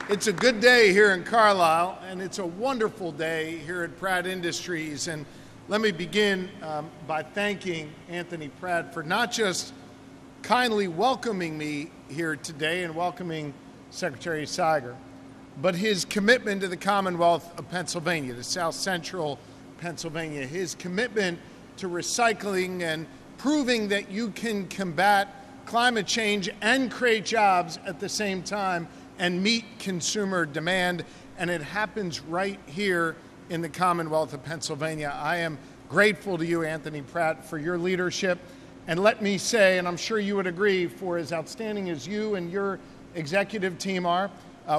It's a good day here in Carlisle, and it's a wonderful day here at Pratt Industries. And let me begin by thanking Anthony Pratt for not just kindly welcoming me here today and welcoming Secretary Siger, but his commitment to the Commonwealth of Pennsylvania, to South Central Pennsylvania, his commitment to recycling and proving that you can combat climate change and create jobs at the same time and meet consumer demand, and it happens right here in the Commonwealth of Pennsylvania. I am grateful to you, Anthony Pratt, for your leadership, and let me say, and I'm sure you would agree, for as outstanding as you and your executive team are,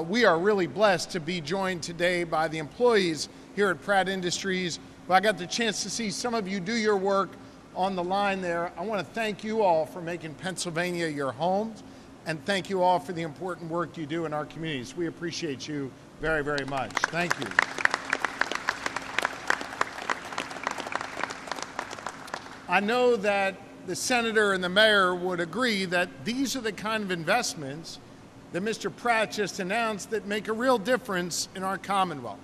we are really blessed to be joined today by the employees here at Pratt Industries. Well, I got the chance to see some of you do your work on the line there. I want to thank you all for making Pennsylvania your homes, and thank you all for the important work you do in our communities. We appreciate you very, very much. Thank you. I know that the senator and the mayor would agree that these are the kind of investments that Mr. Pratt just announced that make a real difference in our Commonwealth.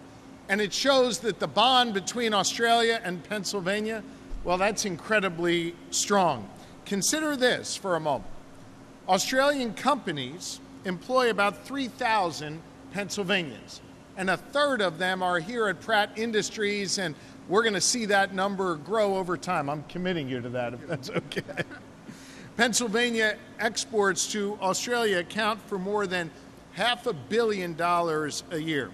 And it shows that the bond between Australia and Pennsylvania, well, that's incredibly strong. Consider this for a moment. Australian companies employ about 3,000 Pennsylvanians, and a third of them are here at Pratt Industries, and we're going to see that number grow over time. I'm committing you to that, if that's okay. Pennsylvania exports to Australia account for more than $500 million a year.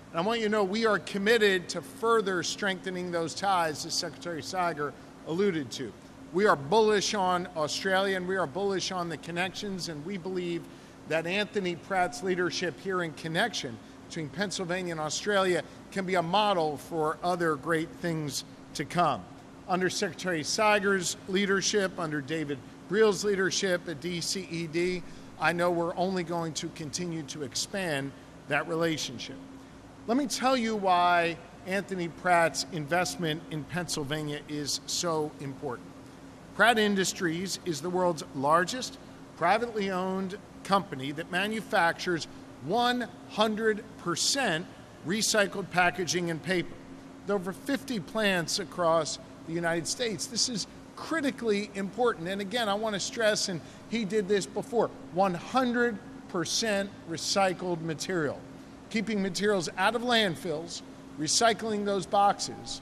And I want you to know we are committed to further strengthening those ties, as Secretary Siger alluded to. We are bullish on Australia, and we are bullish on the connections, and we believe that Anthony Pratt's leadership here in connection between Pennsylvania and Australia can be a model for other great things to come. Under Secretary Siger's leadership, under David Breel's leadership at DCED, I know we're only going to continue to expand that relationship. Let me tell you why Anthony Pratt's investment in Pennsylvania is so important. Pratt Industries is the world's largest privately owned company that manufactures 100% recycled packaging and paper. With over 50 plants across the United States, this is critically important. And again, I want to stress, and he did this before, 100% recycled material. Keeping materials out of landfills, recycling those boxes.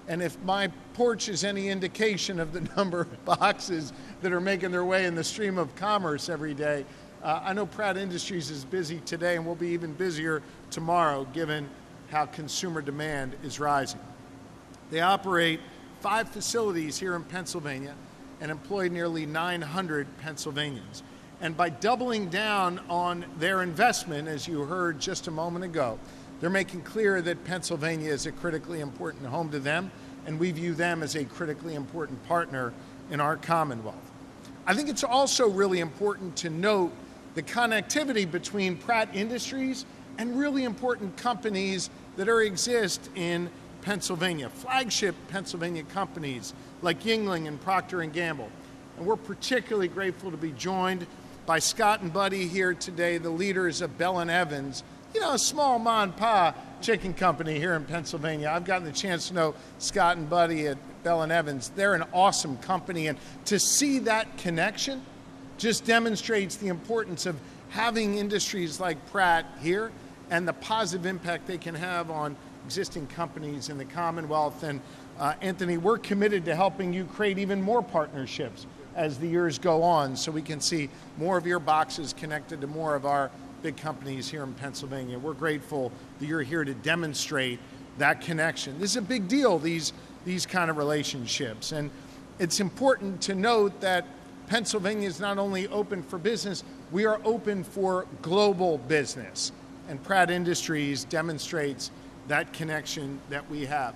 And if my porch is any indication of the number of boxes that are making their way in the stream of commerce every day, I know Pratt Industries is busy today and will be even busier tomorrow given how consumer demand is rising. They operate 5 facilities here in Pennsylvania and employ nearly 900 Pennsylvanians. And by doubling down on their investment, as you heard just a moment ago, they're making clear that Pennsylvania is a critically important home to them, and we view them as a critically important partner in our Commonwealth. I think it's also really important to note the connectivity between Pratt Industries and really important companies that exist in Pennsylvania, flagship Pennsylvania companies like Yuengling and Procter & Gamble. And we're particularly grateful to be joined by Scott and Buddy here today, the leaders of Bell & Evans, a small mom and pop chicken company here in Pennsylvania. I've gotten the chance to know Scott and Buddy at Bell & Evans. They're an awesome company, and to see that connection just demonstrates the importance of having industries like Pratt here and the positive impact they can have on existing companies in the Commonwealth. And Anthony, we're committed to helping you create even more partnerships as the years go on so we can see more of your boxes connected to more of our big companies here in Pennsylvania. We're grateful that you're here to demonstrate that connection. This is a big deal, these kind of relationships. And it's important to note that Pennsylvania is not only open for business, we are open for global business. And Pratt Industries demonstrates that connection that we have.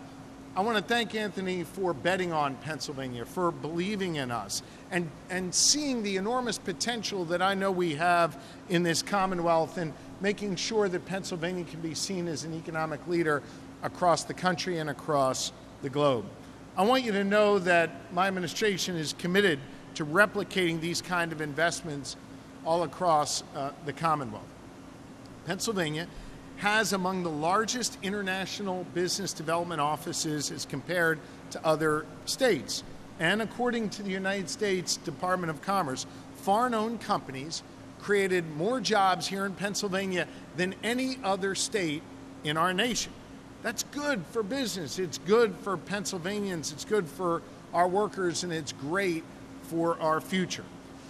I want to thank Anthony for betting on Pennsylvania, for believing in us, and seeing the enormous potential that I know we have in this Commonwealth, and making sure that Pennsylvania can be seen as an economic leader across the country and across the globe. I want you to know that my administration is committed to replicating these kind of investments all across the Commonwealth. Pennsylvania has among the largest international business development offices as compared to other states. And according to the United States Department of Commerce, foreign-owned companies created more jobs here in Pennsylvania than any other state in our nation. That's good for business, it's good for Pennsylvanians, it's good for our workers, and it's great for our future.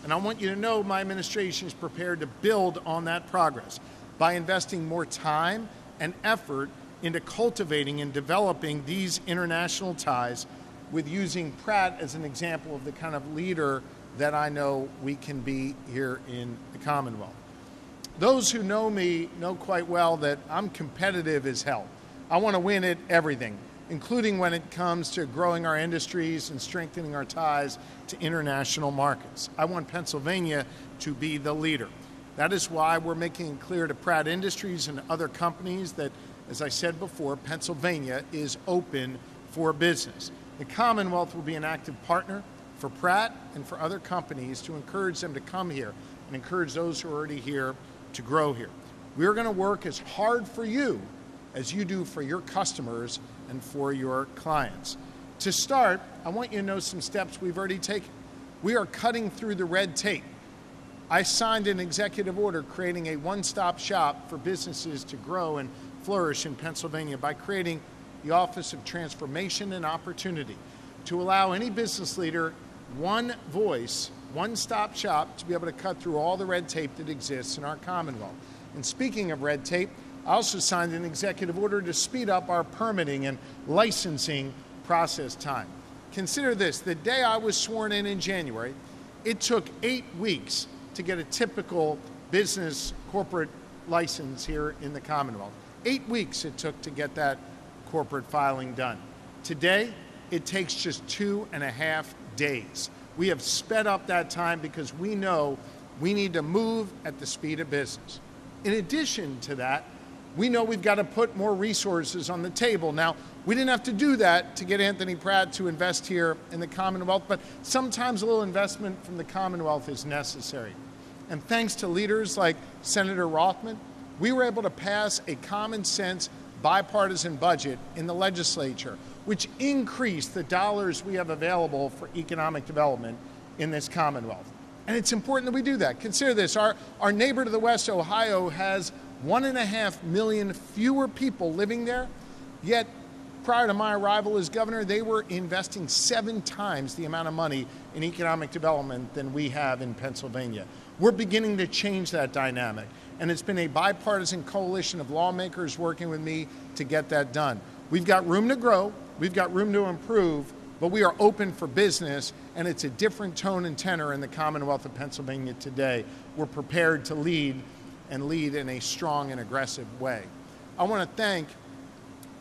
And I want you to know my administration is prepared to build on that progress by investing more time and effort into cultivating and developing these international ties, with using Pratt as an example of the kind of leader that I know we can be here in the Commonwealth. Those who know me know quite well that I'm competitive as hell. I want to win at everything, including when it comes to growing our industries and strengthening our ties to international markets. I want Pennsylvania to be the leader. That is why we're making it clear to Pratt Industries and other companies that, as I said before, Pennsylvania is open for business. The Commonwealth will be an active partner for Pratt and for other companies to encourage them to come here and encourage those who are already here to grow here. We're going to work as hard for you as you do for your customers and for your clients. To start, I want you to know some steps we've already taken. We are cutting through the red tape. I signed an executive order creating a one-stop shop for businesses to grow and flourish in Pennsylvania by creating the Office of Transformation and Opportunity to allow any business leader one voice, one-stop shop to be able to cut through all the red tape that exists in our Commonwealth. And speaking of red tape, I also signed an executive order to speed up our permitting and licensing process time. Consider this, the day I was sworn in January, it took 8 weeks to get a typical business corporate license here in the Commonwealth. 8 weeks it took to get that corporate filing done. Today, it takes just 2.5 days. We have sped up that time because we know we need to move at the speed of business. In addition to that, we know we've got to put more resources on the table. Now, we didn't have to do that to get Anthony Pratt to invest here in the Commonwealth, but sometimes a little investment from the Commonwealth is necessary. And thanks to leaders like Senator Rothman, we were able to pass a common sense bipartisan budget in the legislature, which increased the dollars we have available for economic development in this Commonwealth. And it's important that we do that. Consider this, our neighbor to the west, Ohio, has 1.5 million fewer people living there, yet prior to my arrival as governor, they were investing 7 times the amount of money in economic development than we have in Pennsylvania. We're beginning to change that dynamic, and it's been a bipartisan coalition of lawmakers working with me to get that done. We've got room to grow, we've got room to improve, but we are open for business, and it's a different tone and tenor in the Commonwealth of Pennsylvania today. We're prepared to lead and lead in a strong and aggressive way. I want to thank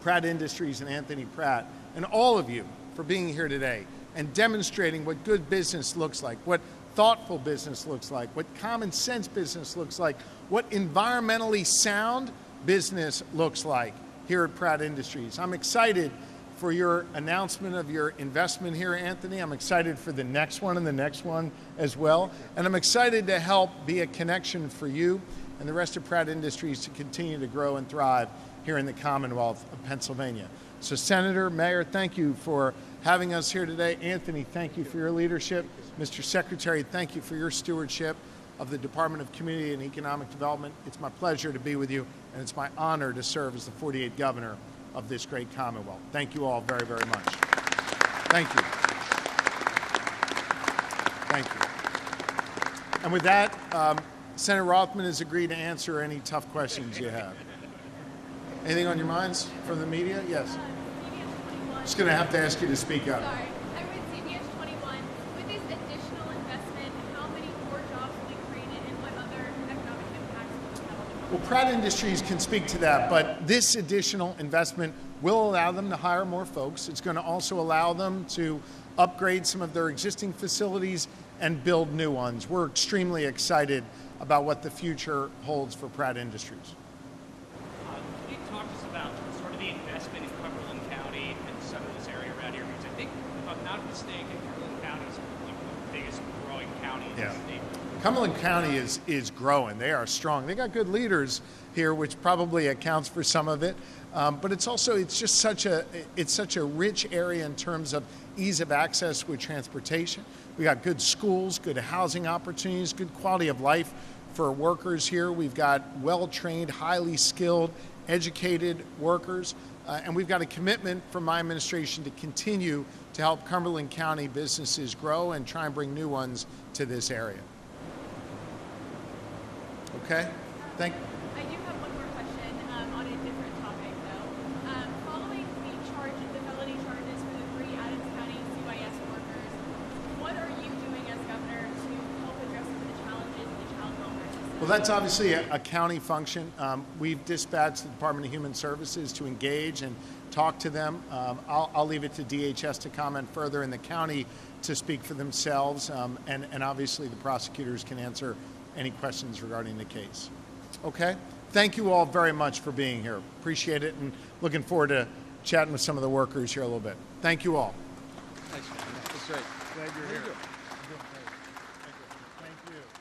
Pratt Industries and Anthony Pratt and all of you for being here today and demonstrating what good business looks like, what thoughtful business looks like, what common sense business looks like, what environmentally sound business looks like here at Pratt Industries. I'm excited for your announcement of your investment here, Anthony. I'm excited for the next one and the next one as well. And I'm excited to help be a connection for you and the rest of Pratt Industries to continue to grow and thrive here in the Commonwealth of Pennsylvania. So Senator, Mayor, thank you for having us here today. Anthony, thank you for your leadership. Mr. Secretary, thank you for your stewardship of the Department of Community and Economic Development. It's my pleasure to be with you, and it's my honor to serve as the 48th governor of this great Commonwealth. Thank you all very, very much. Thank you. Thank you. And with that, Senator Rothman has agreed to answer any tough questions you have. Anything on your minds from the media? Yes. Just going to have to ask you to speak up. Sorry. I read CBS 21. With this additional investment, how many more jobs will be created and what other economic impacts will it have? Well, Pratt Industries can speak to that, but this additional investment will allow them to hire more folks. It's going to also allow them to upgrade some of their existing facilities and build new ones. We're extremely excited about what the future holds for Pratt Industries. Can you talk to us about sort of the investment in Cumberland County and some of this area around here? Because I think, if I'm not mistaken, Cumberland County is like the biggest growing county in the state. Cumberland County is growing. They are strong. They got good leaders here, which probably accounts for some of it. But it's just such a rich area in terms of ease of access with transportation. We got good schools, good housing opportunities, good quality of life for workers here. We've got well-trained, highly skilled, educated workers. And we've got a commitment from my administration to continue to help Cumberland County businesses grow and try and bring new ones to this area. Okay? Thank you. I do have one more question on a different topic, though. Following the felony charges for the 3 Adams County CYS workers, what are you doing as governor to help address some of the challenges in the child welfare system? Well, that's obviously a county function. We've dispatched the Department of Human Services to engage and talk to them. I'll leave it to DHS to comment further, and the county to speak for themselves, and obviously the prosecutors can answer any questions regarding the case. Okay? Thank you all very much for being here. Appreciate it, and looking forward to chatting with some of the workers here a little bit. Thank you all. Thanks, man. That's great. Glad you're here. Thank you. Thank you.